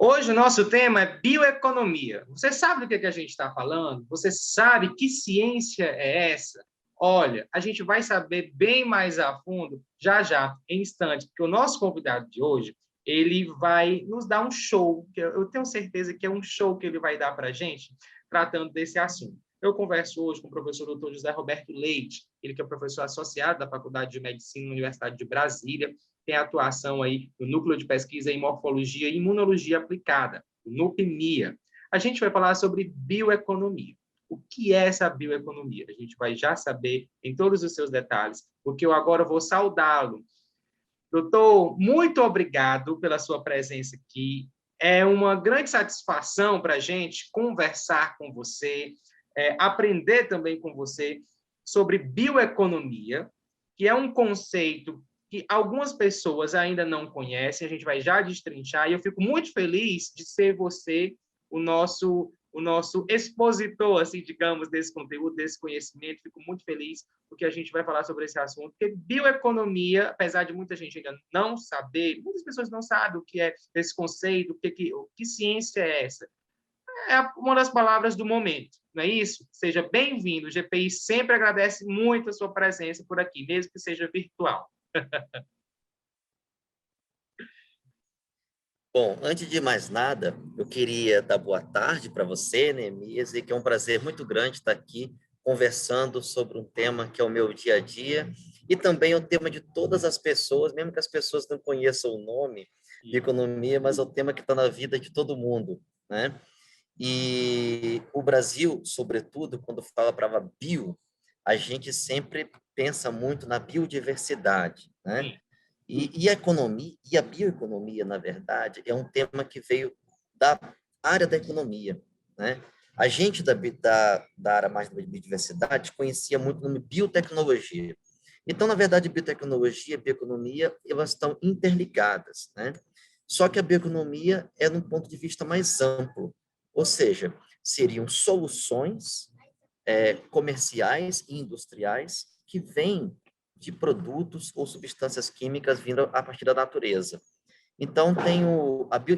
Hoje o nosso tema é bioeconomia. Você sabe do que a gente está falando? Você sabe que ciência é essa? Olha, a gente vai saber bem mais a fundo já, em instantes, porque o nosso convidado de hoje, ele vai nos dar um show, que eu tenho certeza que é um show que ele vai dar para a gente, tratando desse assunto. Eu converso hoje com o professor Dr. José Roberto Leite, ele que é professor associado da Faculdade de Medicina da Universidade de Brasília, tem atuação aí no Núcleo de Pesquisa em Morfologia e Imunologia Aplicada, o NUPIMIA. A gente vai falar sobre bioeconomia. O que é essa bioeconomia? A gente vai já saber em todos os seus detalhes, porque eu agora vou saudá-lo. Doutor, muito obrigado pela sua presença aqui. É uma grande satisfação para a gente conversar com você, aprender também com você sobre bioeconomia, que é um conceito que algumas pessoas ainda não conhecem, a gente vai já destrinchar, e eu fico muito feliz de ser você o nosso expositor, assim, digamos, desse conteúdo, desse conhecimento. Fico muito feliz porque a gente vai falar sobre esse assunto, porque bioeconomia, apesar de muita gente ainda não saber, muitas pessoas não sabem o que é esse conceito, o que ciência é essa. É uma das palavras do momento, não é isso? Seja bem-vindo. O GPI sempre agradece muito a sua presença por aqui, mesmo que seja virtual. Bom, antes de mais nada, eu queria dar boa tarde para você, Neemias, e que é um prazer muito grande estar aqui conversando sobre um tema que é o meu dia a dia e também é o tema de todas as pessoas, mesmo que as pessoas não conheçam o nome de economia, mas é o tema que está na vida de todo mundo, né? E o Brasil, sobretudo, quando fala a palavra bio, a gente sempre pensa muito na biodiversidade, né? E a economia, e a bioeconomia, na verdade, é um tema que veio da área da economia, né? A gente da área mais da biodiversidade conhecia muito o nome biotecnologia. Então, na verdade, biotecnologia e bioeconomia, elas estão interligadas, né? Só que a bioeconomia é num ponto de vista mais amplo, ou seja, seriam soluções comerciais e industriais que vêm de produtos ou substâncias químicas vindo a partir da natureza. Então,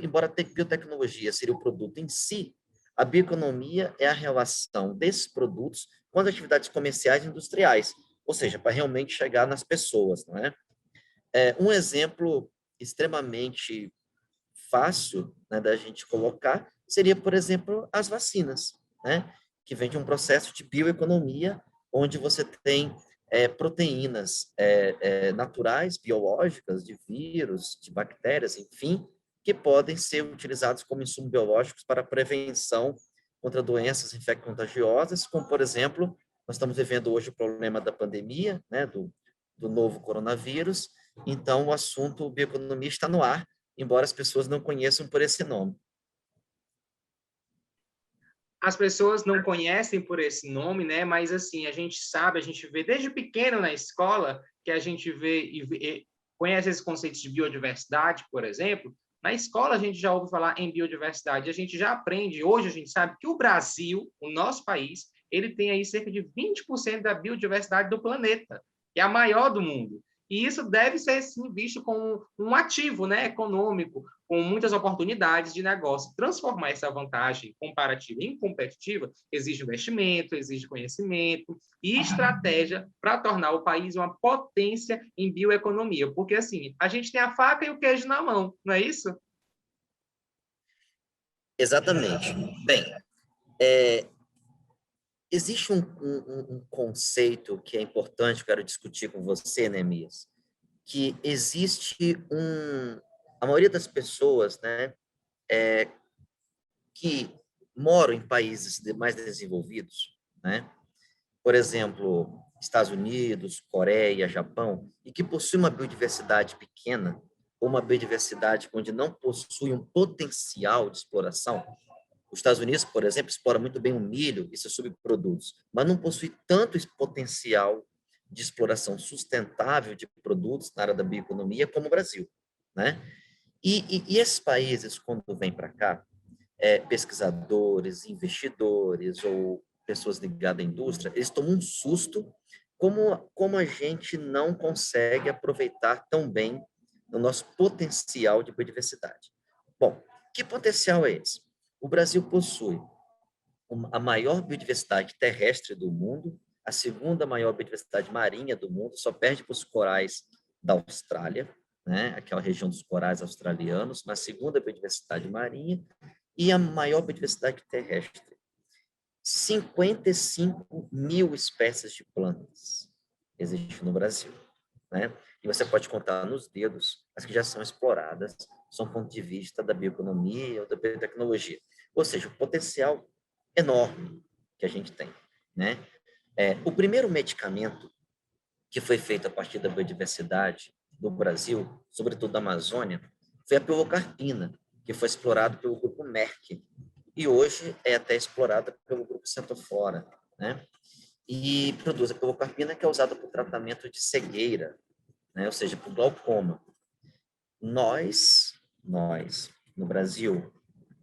embora a biotecnologia seria o produto em si, a bioeconomia é a relação desses produtos com as atividades comerciais e industriais, ou seja, para realmente chegar nas pessoas, não é? Um exemplo extremamente fácil, né, da gente colocar seria, por exemplo, as vacinas, né, que vem de um processo de bioeconomia, onde você tem proteínas naturais, biológicas, de vírus, de bactérias, enfim, que podem ser utilizados como insumos biológicos para prevenção contra doenças infecto-contagiosas, como, por exemplo, nós estamos vivendo hoje o problema da pandemia, né, do novo coronavírus. Então, o assunto bioeconomia está no ar, embora as pessoas não conheçam por esse nome. As pessoas não conhecem por esse nome, né? Mas assim, a gente sabe, a gente vê desde pequeno na escola que a gente vê e conhece esses conceitos de biodiversidade, por exemplo. Na escola a gente já ouve falar em biodiversidade, a gente já aprende, hoje a gente sabe que o Brasil, o nosso país, ele tem aí cerca de 20% da biodiversidade do planeta, que é a maior do mundo. E isso deve ser sim, visto como um ativo, né, econômico, com muitas oportunidades de negócio. Transformar essa vantagem comparativa em competitiva exige investimento, exige conhecimento e estratégia para tornar o país uma potência em bioeconomia. Porque, assim, a gente tem a faca e o queijo na mão, não é isso? Exatamente. Bem, existe um conceito que é importante, que eu quero discutir com você, Neemias, que existe a maioria das pessoas, né, que moram em países mais desenvolvidos, né, por exemplo, Estados Unidos, Coreia, Japão, e que possuem uma biodiversidade pequena, ou uma biodiversidade onde não possui um potencial de exploração. Os Estados Unidos, por exemplo, explora muito bem o milho e seus subprodutos, mas não possui tanto esse potencial de exploração sustentável de produtos na área da bioeconomia como o Brasil, né? E esses países, quando vêm para cá, pesquisadores, investidores ou pessoas ligadas à indústria, eles tomam um susto como a gente não consegue aproveitar tão bem o nosso potencial de biodiversidade. Bom, Que potencial é esse? O Brasil possui a maior biodiversidade terrestre do mundo, a segunda maior biodiversidade marinha do mundo, só perde para os corais da Austrália, né? Aquela região dos corais australianos, mas a segunda biodiversidade marinha e a maior biodiversidade terrestre. 55 mil espécies de plantas existem no Brasil, né? E você pode contar nos dedos as que já são exploradas, sob o ponto de vista da bioeconomia ou da biotecnologia. Ou seja, o potencial enorme que a gente tem, né? O primeiro medicamento que foi feito a partir da biodiversidade do Brasil, sobretudo da Amazônia, foi a pilocarpina, que foi explorado pelo grupo Merck, e hoje é até explorada pelo grupo Centoflora, né? E produz a pilocarpina, que é usada para o tratamento de cegueira, né? Ou seja, para o glaucoma. Nós, no Brasil,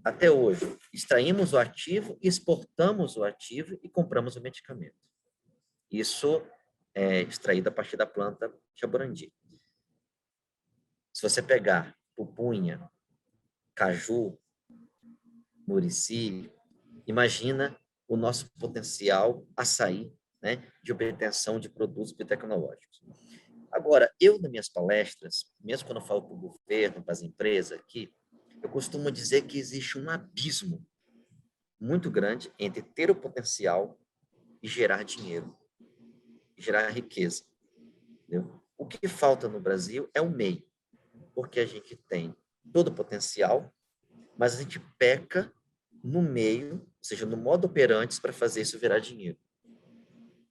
até hoje, extraímos o ativo, exportamos o ativo e compramos o medicamento. Isso é extraído a partir da planta jaburandi. Se você pegar pupunha, caju, murici, imagina o nosso potencial açaí, né, de obtenção de produtos biotecnológicos. Agora, eu, nas minhas palestras, mesmo quando eu falo para o governo, para as empresas aqui, eu costumo dizer que existe um abismo muito grande entre ter o potencial e gerar dinheiro, gerar riqueza. Entendeu? O que falta no Brasil é o meio, porque a gente tem todo o potencial, mas a gente peca no meio, ou seja, no modo operante para fazer isso virar dinheiro.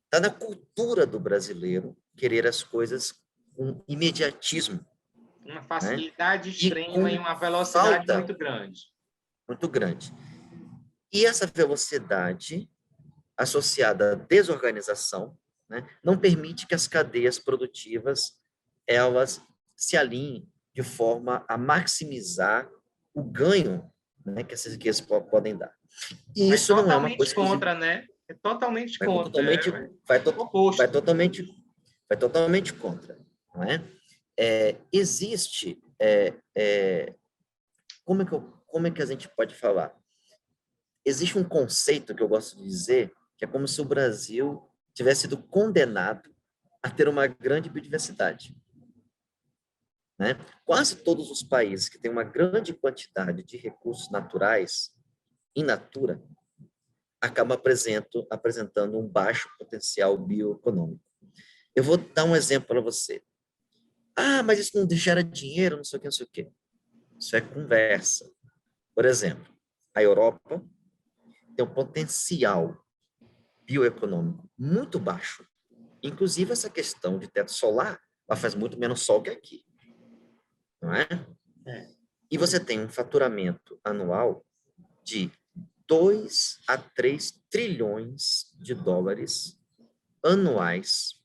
Está na cultura do brasileiro querer as coisas com imediatismo, Uma né? facilidade E extrema e com uma velocidade falta muito grande. muito grande. E essa velocidade associada à desorganização, né, não permite que as cadeias produtivas elas se alinhem de forma a maximizar o ganho, né, que essas riquezas podem dar. E Vai isso não é uma totalmente coisa exclusiva. contra, né? É totalmente Vai contra. totalmente, É vai, to, vai oposto. totalmente, vai totalmente contra, não é? Existe, como é que a gente pode falar? Existe um conceito que eu gosto de dizer, que é como se o Brasil tivesse sido condenado a ter uma grande biodiversidade, né? Quase todos os países que têm uma grande quantidade de recursos naturais in natura acabam apresentando um baixo potencial bioeconômico. Eu vou dar um exemplo para você. Ah, mas isso não gera dinheiro, não sei o que, não sei o que. Isso é conversa. Por exemplo, a Europa tem um potencial bioeconômico muito baixo. Inclusive, essa questão de teto solar, ela faz muito menos sol que aqui, não é? E você tem um faturamento anual de 2 a 3 trilhões de dólares anuais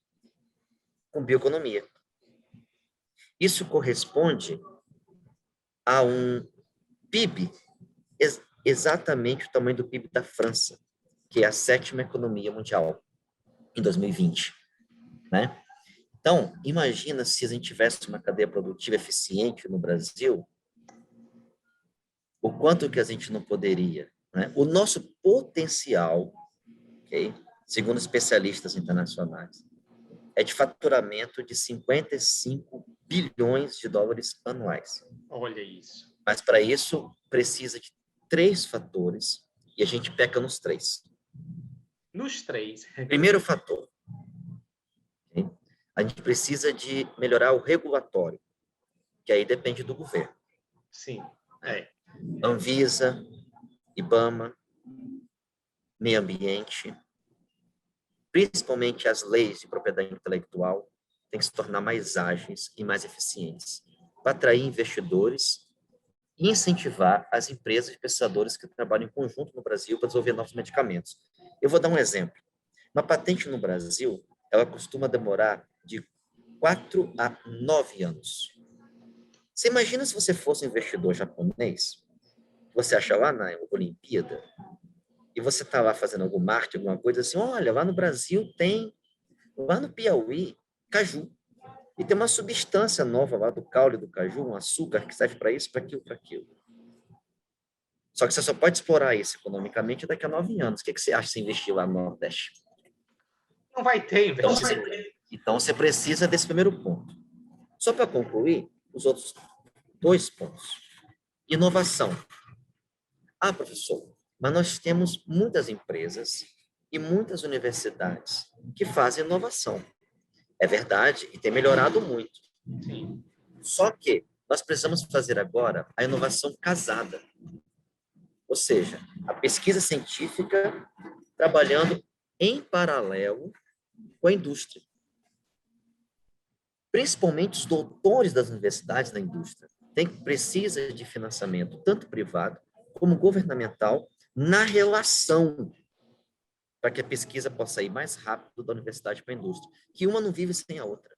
com bioeconomia. Isso corresponde a um PIB exatamente o tamanho do PIB da França, que é a 7ª economia mundial em 2020, né? Então, imagina se a gente tivesse uma cadeia produtiva eficiente no Brasil, o quanto que a gente não poderia, né? O nosso potencial, okay, segundo especialistas internacionais, é de faturamento de 55 bilhões de dólares anuais. Olha isso. Mas para isso precisa de 3 fatores e a gente peca nos 3. Nos 3. Primeiro fator, okay? A gente precisa de melhorar o regulatório, que aí depende do governo. Sim. Anvisa, IBAMA, meio ambiente, principalmente as leis de propriedade intelectual, têm que se tornar mais ágeis e mais eficientes, para atrair investidores e incentivar as empresas e pesquisadores que trabalham em conjunto no Brasil para desenvolver novos medicamentos. Eu vou dar um exemplo. Uma patente no Brasil, ela costuma demorar de 4 a 9 anos. Você imagina se você fosse um investidor japonês, você acha lá na Olimpíada, e você está lá fazendo algum marketing, alguma coisa assim, olha, lá no Brasil tem, lá no Piauí, caju. E tem uma substância nova lá do caule do caju, um açúcar que serve para isso, para aquilo, para aquilo. Só que você só pode explorar isso economicamente daqui a 9 anos. O que você acha se investir lá no Nordeste? Não vai ter Então, investimento. você precisa desse primeiro ponto. Só para concluir, os outros 2 pontos. Inovação. Ah, professor, mas nós temos muitas empresas e muitas universidades que fazem inovação. É verdade, e tem melhorado muito. Sim. Só que nós precisamos fazer agora a inovação casada. Ou seja, a pesquisa científica trabalhando em paralelo com a indústria. Principalmente os doutores das universidades da indústria precisa de financiamento, tanto privado como governamental, na relação para que a pesquisa possa ir mais rápido da universidade para a indústria, que uma não vive sem a outra.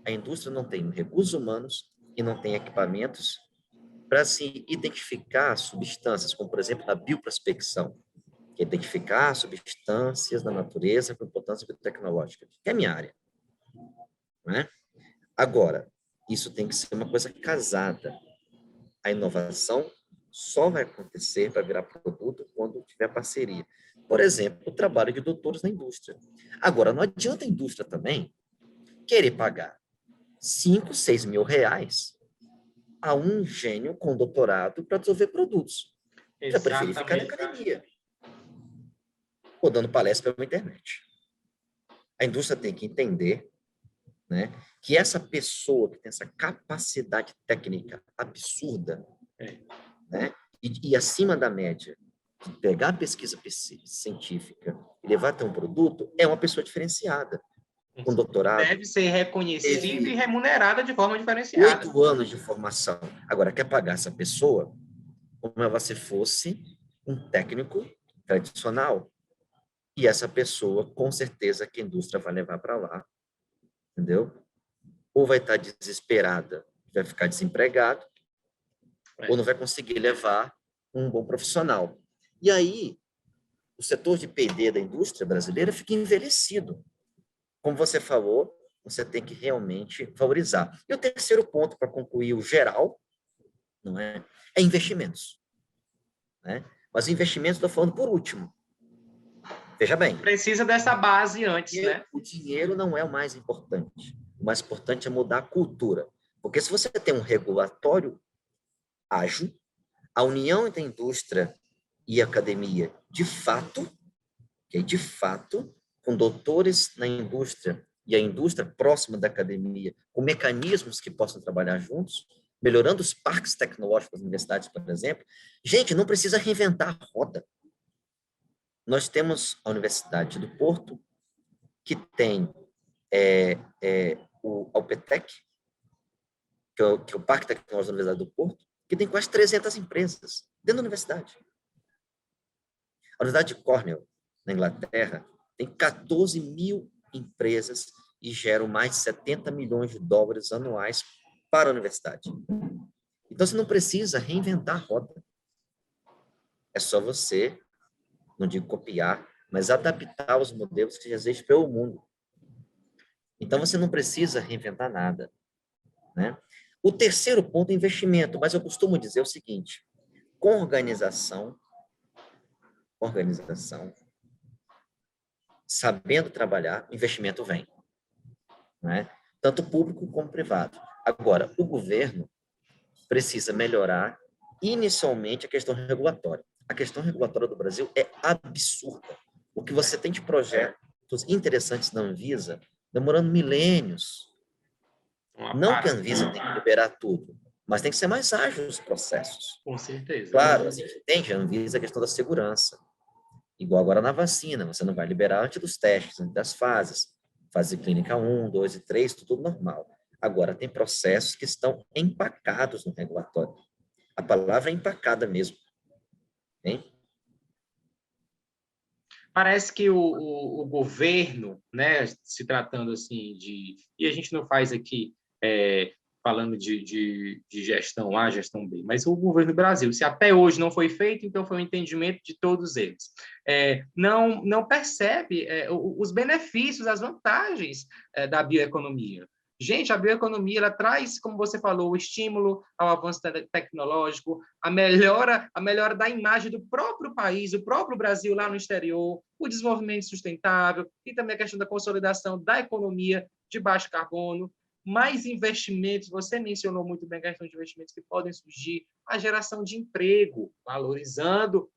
A indústria não tem recursos humanos e não tem equipamentos para se identificar substâncias, como, por exemplo, a bioprospecção, que é identificar substâncias da natureza com importância biotecnológica, que é a minha área. Não é? Agora, isso tem que ser uma coisa casada. A inovação só vai acontecer para virar produto quando tiver parceria. Por exemplo, o trabalho de doutores na indústria. Agora, não adianta a indústria também querer pagar 5, 6 mil reais a um gênio com doutorado para desenvolver produtos. Já preferi ficar na academia ou dando palestra pela internet. A indústria tem que entender, né, que essa pessoa que tem essa capacidade técnica absurda, né, e acima da média, de pegar a pesquisa científica e levar até um produto, é uma pessoa diferenciada, com doutorado. Deve ser reconhecida e remunerada de forma diferenciada. 8 anos de formação. Agora, quer pagar essa pessoa como se fosse um técnico tradicional. E essa pessoa, com certeza, que a indústria vai levar para lá, entendeu? Ou vai estar desesperada, vai ficar desempregado, ou não vai conseguir levar um bom profissional. E aí, o setor de P&D da indústria brasileira fica envelhecido. Como você falou, você tem que realmente valorizar. E o terceiro ponto, para concluir o geral, não é investimentos. Né? Mas investimentos, estou falando por último. Veja bem. Precisa dessa base antes, né? O dinheiro não é o mais importante. O mais importante é mudar a cultura. Porque se você tem um regulatório ágil, a união entre a indústria e a academia, de fato, com doutores na indústria e a indústria próxima da academia, com mecanismos que possam trabalhar juntos, melhorando os parques tecnológicos das universidades, por exemplo. Gente, não precisa reinventar a roda. Nós temos a Universidade do Porto, que tem o Alpetec, que é o Parque Tecnológico da Universidade do Porto, que tem quase 300 empresas dentro da universidade. A Universidade de Cornell, na Inglaterra, tem 14 mil empresas e geram mais de 70 milhões de dólares anuais para a universidade. Então, você não precisa reinventar a roda. É só você, não digo copiar, mas adaptar os modelos que já existem pelo mundo. Então, você não precisa reinventar nada. Né? O terceiro ponto é investimento, mas eu costumo dizer o seguinte, com organização, sabendo trabalhar, investimento vem. Né? Tanto público como privado. Agora, o governo precisa melhorar inicialmente a questão regulatória. A questão regulatória do Brasil é absurda. O que você tem de projetos interessantes na Anvisa, demorando milênios. Não que a Anvisa tenha que liberar tudo, mas tem que ser mais ágil os processos. Com certeza. Claro, a gente entende a Anvisa a questão da segurança. Igual agora na vacina, você não vai liberar antes dos testes, antes das fases. Fase clínica 1, 2 e 3, tudo normal. Agora, tem processos que estão empacados no regulatório. A palavra é empacada mesmo. Hein? Parece que o governo, né, se tratando assim de... E a gente não faz aqui falando de gestão A, gestão B, mas o governo do Brasil, se até hoje não foi feito, então foi um entendimento de todos eles. Não percebe os benefícios, as vantagens da bioeconomia. Gente, a bioeconomia, ela traz, como você falou, o estímulo ao avanço tecnológico, a melhora da imagem do próprio país, do próprio Brasil lá no exterior, o desenvolvimento sustentável e também a questão da consolidação da economia de baixo carbono, mais investimentos, você mencionou muito bem a questão de investimentos que podem surgir, a geração de emprego, valorizando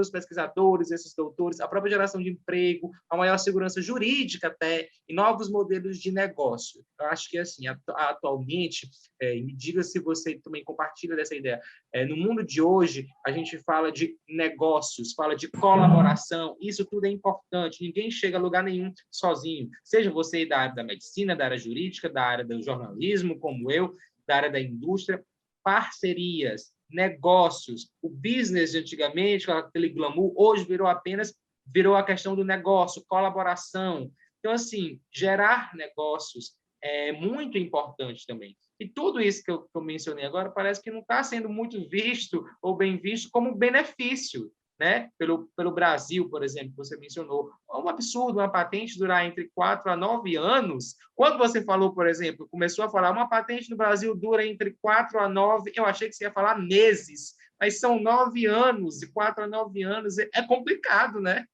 os pesquisadores, esses doutores, a própria geração de emprego, a maior segurança jurídica até, e novos modelos de negócio. Eu acho que, assim, atualmente, me diga se você também compartilha dessa ideia, no mundo de hoje, a gente fala de negócios, fala de colaboração, isso tudo é importante, ninguém chega a lugar nenhum sozinho, seja você da área da medicina, da área jurídica, da área do jornalismo, como eu, da área da indústria, parcerias, negócios, o business de antigamente, aquele glamour, hoje virou a questão do negócio, colaboração. Então, assim, gerar negócios é muito importante também. E tudo isso que eu mencionei agora parece que não está sendo muito visto ou bem visto como benefício, né? Pelo Brasil, por exemplo, que você mencionou. É um absurdo uma patente durar entre 4 a 9 anos. Quando você falou, por exemplo, começou a falar uma patente no Brasil dura entre 4 a 9, eu achei que você ia falar meses, mas são 9 anos, de 4 a 9 anos, é complicado, né?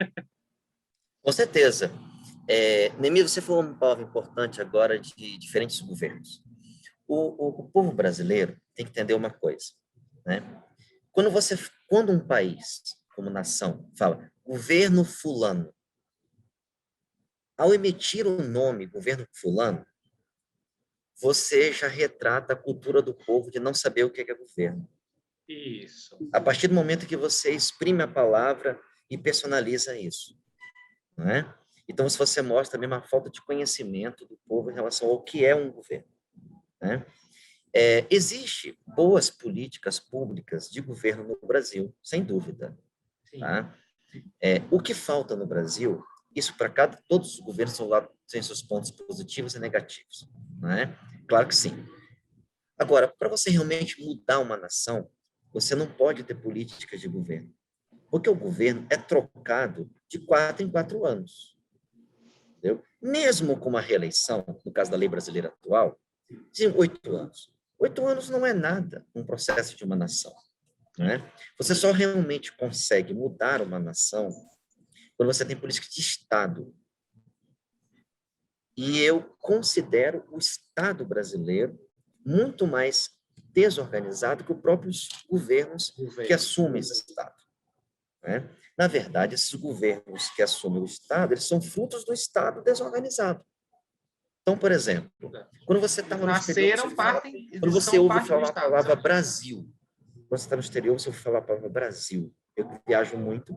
Com certeza. Neemias, você falou uma palavra importante agora de diferentes governos. O povo brasileiro tem que entender uma coisa, né? Quando um país, como nação, fala governo fulano, ao emitir o nome governo fulano, você já retrata a cultura do povo de não saber o que é governo. Isso. A partir do momento que você exprime a palavra e personaliza isso, não é? Então, se você mostra também uma falta de conhecimento do povo em relação ao que é um governo, né? Existe boas políticas públicas de governo no Brasil, sem dúvida, tá? O que falta no Brasil, isso para todos os governos têm seus pontos positivos e negativos, né? Claro que sim. Agora, para você realmente mudar uma nação, você não pode ter políticas de governo, porque o governo é trocado de 4 em 4 anos, entendeu? Mesmo com uma reeleição, no caso da lei brasileira atual, de 8 anos. 8 anos não é nada no processo de uma nação, né? Você só realmente consegue mudar uma nação quando você tem política de Estado. E eu considero o Estado brasileiro muito mais desorganizado que os próprios governos que assumem esse Estado, né? Na verdade, esses governos que assumem o Estado, eles são frutos do Estado desorganizado. Então, por exemplo, quando você está no exterior, quando você ouve falar a palavra Brasil, quando você está no exterior, você ouve falar a palavra Brasil. Eu viajo muito.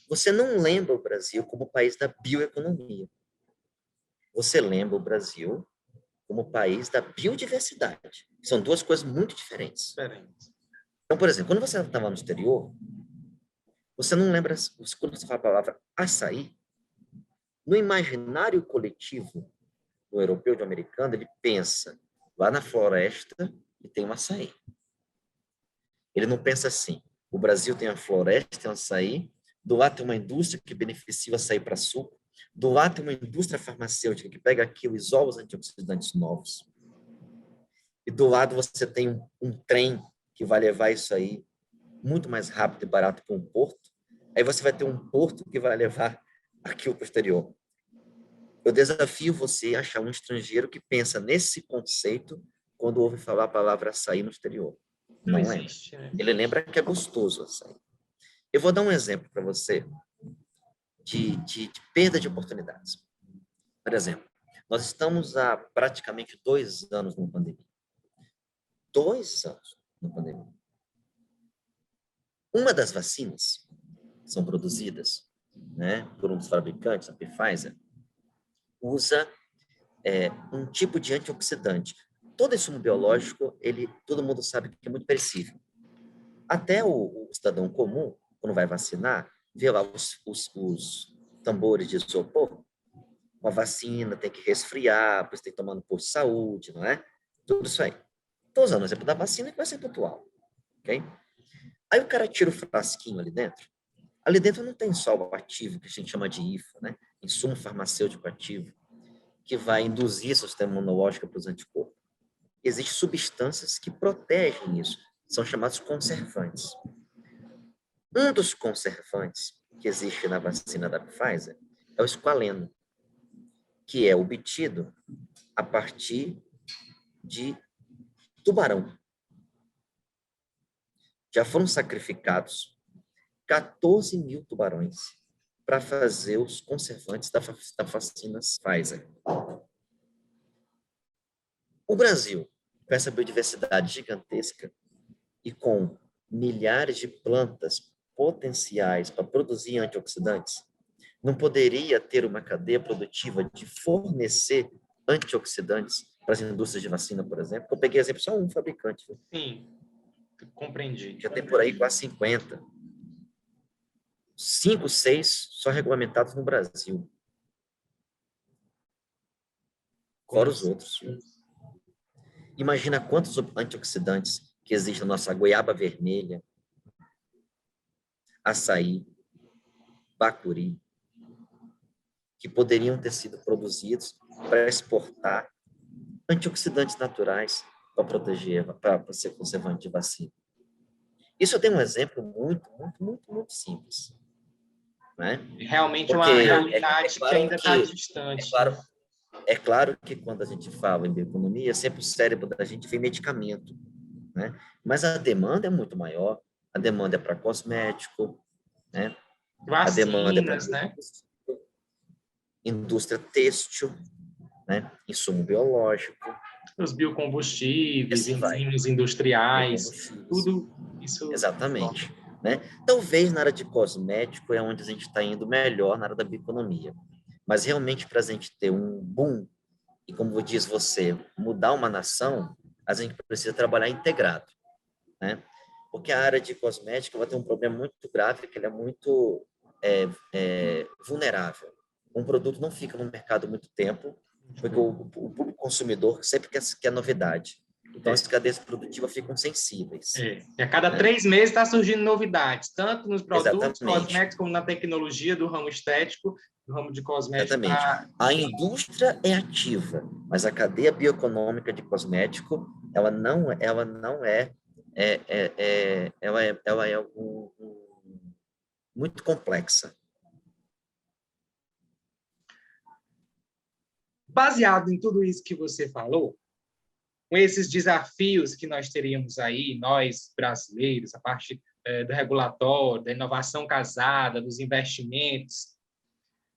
Você não lembra o Brasil como o país da bioeconomia. Você lembra o Brasil como o país da biodiversidade. São duas coisas muito diferentes. Então, por exemplo, quando você estava no exterior, você não lembra, quando você fala a palavra açaí, no imaginário coletivo do europeu, do americano, ele pensa lá na floresta e tem um açaí. Ele não pensa assim, o Brasil tem a floresta, tem um açaí, do lado tem uma indústria que beneficia o açaí para suco, do lado tem uma indústria farmacêutica que pega aquilo e isola os antioxidantes novos. E do lado você tem um trem que vai levar isso aí muito mais rápido e barato para um porto. Aí você vai ter um porto que vai levar aquilo para o exterior. Eu desafio você a achar um estrangeiro que pensa nesse conceito quando ouve falar a palavra açaí no exterior. Não existe, lembra. Ele lembra que é gostoso açaí. Eu vou dar um exemplo para você de perda de oportunidades. Por exemplo, nós estamos há praticamente 2 anos numa pandemia. 2 anos na pandemia. Uma das vacinas são produzidas, né, por um dos fabricantes, a Pfizer, usa um tipo de antioxidante. Todo insumo biológico, todo mundo sabe que é muito perecível. Até o cidadão comum, quando vai vacinar, vê lá os tambores de isopor, uma vacina tem que resfriar, depois tem que tomar no posto de saúde, não é? Tudo isso aí. Estou usando o exemplo da vacina que vai ser pontual, ok? Aí o cara tira o frasquinho ali dentro. Ali dentro não tem só o ativo, que a gente chama de IFA, né? Insumo farmacêutico ativo. que vai induzir o sistema imunológico para os anticorpos. Existem substâncias que protegem isso, são chamados conservantes. Um dos conservantes que existe na vacina da Pfizer é o esqualeno, que é obtido a partir de tubarão. Já foram sacrificados 14 mil tubarões para fazer os conservantes da vacina Pfizer. O Brasil, com essa biodiversidade gigantesca e com milhares de plantas potenciais para produzir antioxidantes, não poderia ter uma cadeia produtiva de fornecer antioxidantes para as indústrias de vacina, por exemplo. Eu peguei exemplo só um fabricante. Sim, compreendi. Já tem por aí quase 50. 5, 6 só regulamentados no Brasil. Fora os outros. Imagina quantos antioxidantes que existem na nossa goiaba vermelha, açaí, bacuri, que poderiam ter sido produzidos para exportar antioxidantes naturais para proteger, para ser conservante de vacina. Isso eu tenho um exemplo muito simples. Né? Realmente porque uma realidade claro que ainda está distante. É claro que quando a gente fala em bioeconomia, sempre o cérebro da gente vê medicamento, né? Mas a demanda é muito maior. A demanda é para cosmético, né? Vacinas, a demanda é para né? indústria têxtil, né? Insumo biológico. Os biocombustíveis, Assim enzimas industriais, tudo isso. Exatamente. Né? Talvez na área de cosmético é onde a gente está indo melhor na área da bioeconomia. Mas realmente para a gente ter um boom e, como diz você, mudar uma nação, a gente precisa trabalhar integrado. Né? Porque a área de cosmética vai ter um problema muito grave, que ele é muito vulnerável. Um produto não fica no mercado muito tempo, porque o público consumidor sempre quer novidade. Então, as cadeias produtivas ficam sensíveis. E a cada 3 meses está surgindo novidades, tanto nos produtos cosméticos como na tecnologia do ramo estético, do ramo de cosmético. A indústria é ativa, mas a cadeia bioeconômica de cosmético, ela é muito complexa. Baseado em tudo isso que você falou, com esses desafios que nós teríamos aí, nós brasileiros, a parte do regulatório, da inovação casada, dos investimentos,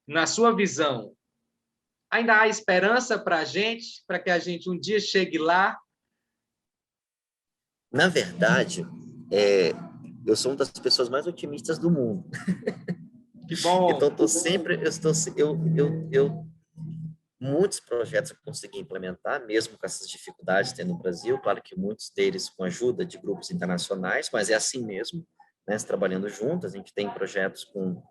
na sua visão, ainda há esperança para a gente, para que a gente um dia chegue lá? Na verdade, eu sou uma das pessoas mais otimistas do mundo. Que bom! Então, muitos projetos eu consegui implementar, mesmo com essas dificuldades que tem no Brasil. Claro que muitos deles com ajuda de grupos internacionais, mas é assim mesmo, né? Trabalhando juntos. A gente tem projetos com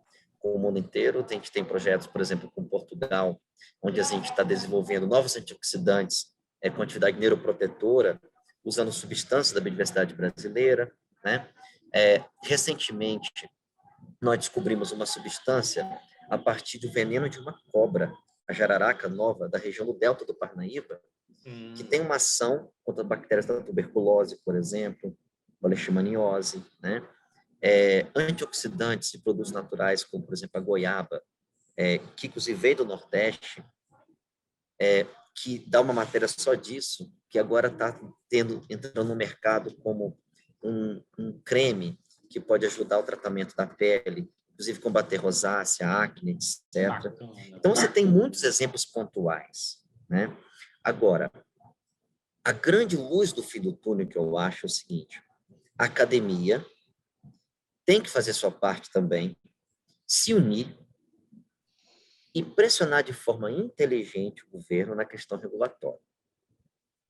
o mundo inteiro. A gente tem projetos, por exemplo, com Portugal, onde a gente está desenvolvendo novos antioxidantes com atividade neuroprotetora, usando substâncias da biodiversidade brasileira, né? Recentemente, nós descobrimos uma substância a partir do veneno de uma cobra, a jararaca nova, da região do Delta do Parnaíba, que tem uma ação contra bactérias da tuberculose, por exemplo, a leishmaniose, né? Antioxidantes de produtos naturais, como, por exemplo, a goiaba, que inclusive veio do Nordeste, que dá uma matéria só disso, que agora está entrando no mercado como um creme que pode ajudar o tratamento da pele, inclusive combater rosácea, acne, etc. Então, você tem muitos exemplos pontuais, né? Agora, a grande luz do fim do túnel que eu acho é o seguinte: a academia tem que fazer sua parte também, se unir e pressionar de forma inteligente o governo na questão regulatória.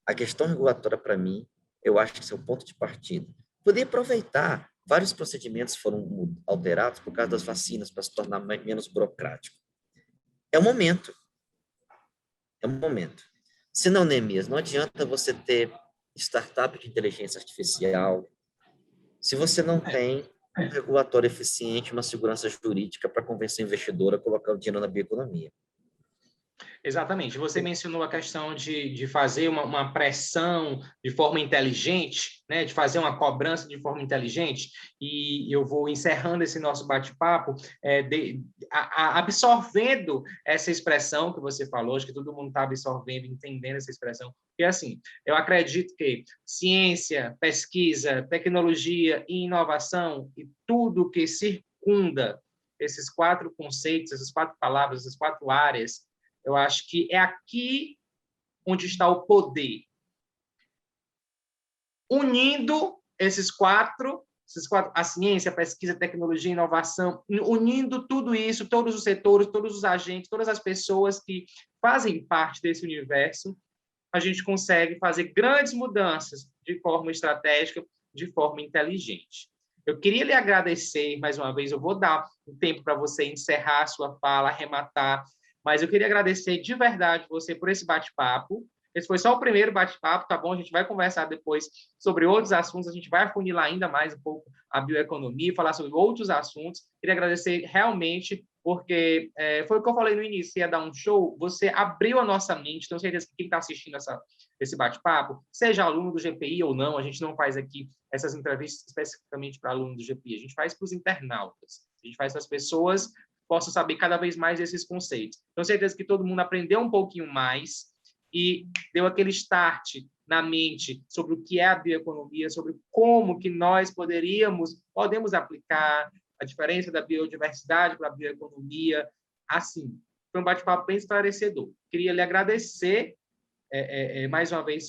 A questão regulatória, para mim, eu acho que esse é o ponto de partida. Poder aproveitar. Vários procedimentos foram alterados por causa das vacinas, para se tornar menos burocrático. É o momento. É o momento. Se não, Neemias, não adianta você ter startup de inteligência artificial se você não tem um regulatório eficiente, uma segurança jurídica para convencer o investidor a colocar o dinheiro na bioeconomia. Exatamente. Você mencionou a questão de fazer uma pressão de forma inteligente, né? De fazer uma cobrança de forma inteligente, e eu vou encerrando esse nosso bate-papo, absorvendo essa expressão que você falou, acho que todo mundo está absorvendo, entendendo essa expressão, porque assim, eu acredito que ciência, pesquisa, tecnologia e inovação e tudo que circunda esses 4 conceitos, essas 4 palavras, essas 4 áreas, eu acho que é aqui onde está o poder. Unindo esses quatro, a ciência, a pesquisa, a tecnologia, a inovação, unindo tudo isso, todos os setores, todos os agentes, todas as pessoas que fazem parte desse universo, a gente consegue fazer grandes mudanças de forma estratégica, de forma inteligente. Eu queria lhe agradecer, mais uma vez, eu vou dar um tempo para você encerrar a sua fala, arrematar, mas eu queria agradecer de verdade você por esse bate-papo. Esse foi só o primeiro bate-papo, tá bom? A gente vai conversar depois sobre outros assuntos, a gente vai afunilar ainda mais um pouco a bioeconomia, falar sobre outros assuntos. Queria agradecer realmente, porque foi o que eu falei no início, ia dar um show, você abriu a nossa mente, tenho certeza que quem está assistindo esse bate-papo, seja aluno do GPI ou não, a gente não faz aqui essas entrevistas especificamente para aluno do GPI, a gente faz para os internautas, a gente faz para as pessoas possam saber cada vez mais desses conceitos. Tenho certeza que todo mundo aprendeu um pouquinho mais e deu aquele start na mente sobre o que é a bioeconomia, sobre como que nós podemos aplicar a diferença da biodiversidade para a bioeconomia. Assim, foi um bate-papo bem esclarecedor. Queria lhe agradecer mais uma vez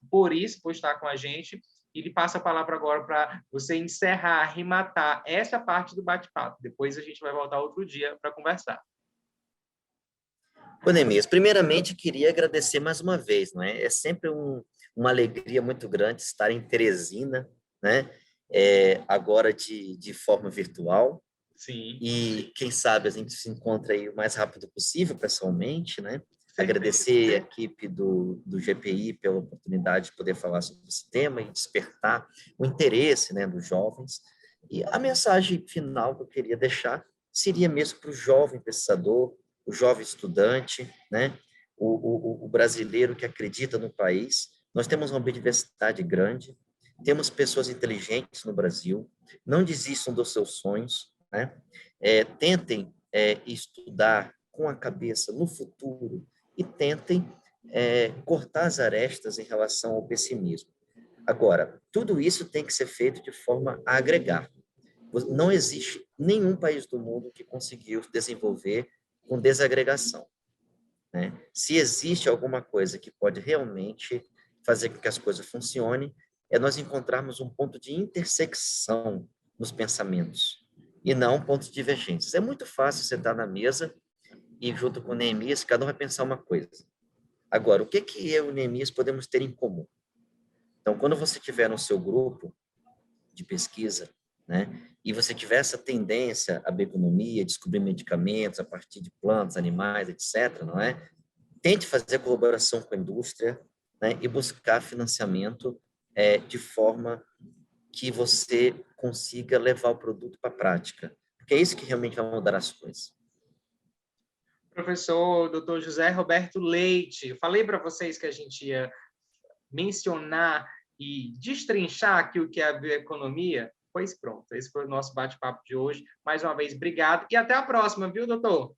por estar com a gente, e lhe passo a palavra agora para você encerrar, arrematar essa parte do bate-papo. Depois a gente vai voltar outro dia para conversar. Ô, Neemias, primeiramente queria agradecer mais uma vez, não é? É sempre uma alegria muito grande estar em Teresina, né? Agora de forma virtual. Sim. E quem sabe a gente se encontra aí o mais rápido possível, pessoalmente, né? Sim. Agradecer a equipe do GPI pela oportunidade de poder falar sobre esse tema e despertar o interesse, né, dos jovens. E a mensagem final que eu queria deixar seria mesmo para o jovem pesquisador, o jovem estudante, né? O brasileiro que acredita no país. Nós temos uma biodiversidade grande, temos pessoas inteligentes no Brasil, não desistam dos seus sonhos, né? Tentem estudar com a cabeça no futuro e tentem cortar as arestas em relação ao pessimismo. Agora, tudo isso tem que ser feito de forma a agregar. Não existe nenhum país do mundo que conseguiu desenvolver com desagregação, né? Se existe alguma coisa que pode realmente fazer com que as coisas funcionem, é nós encontrarmos um ponto de intersecção nos pensamentos e não pontos divergentes. É muito fácil sentar na mesa e, junto com o Neemias, cada um vai pensar uma coisa. Agora, o que eu e o Neemias podemos ter em comum? Então, quando você tiver no seu grupo de pesquisa, né, e você tiver essa tendência à bioeconomia, descobrir medicamentos a partir de plantas, animais, etc., não é? Tente fazer colaboração com a indústria, né, e buscar financiamento de forma que você consiga levar o produto para a prática, porque é isso que realmente vai mudar as coisas. Professor Dr. José Roberto Leite, eu falei para vocês que a gente ia mencionar e destrinchar aqui o que é a bioeconomia. Pois pronto, esse foi o nosso bate-papo de hoje. Mais uma vez, obrigado e até a próxima, viu, doutor?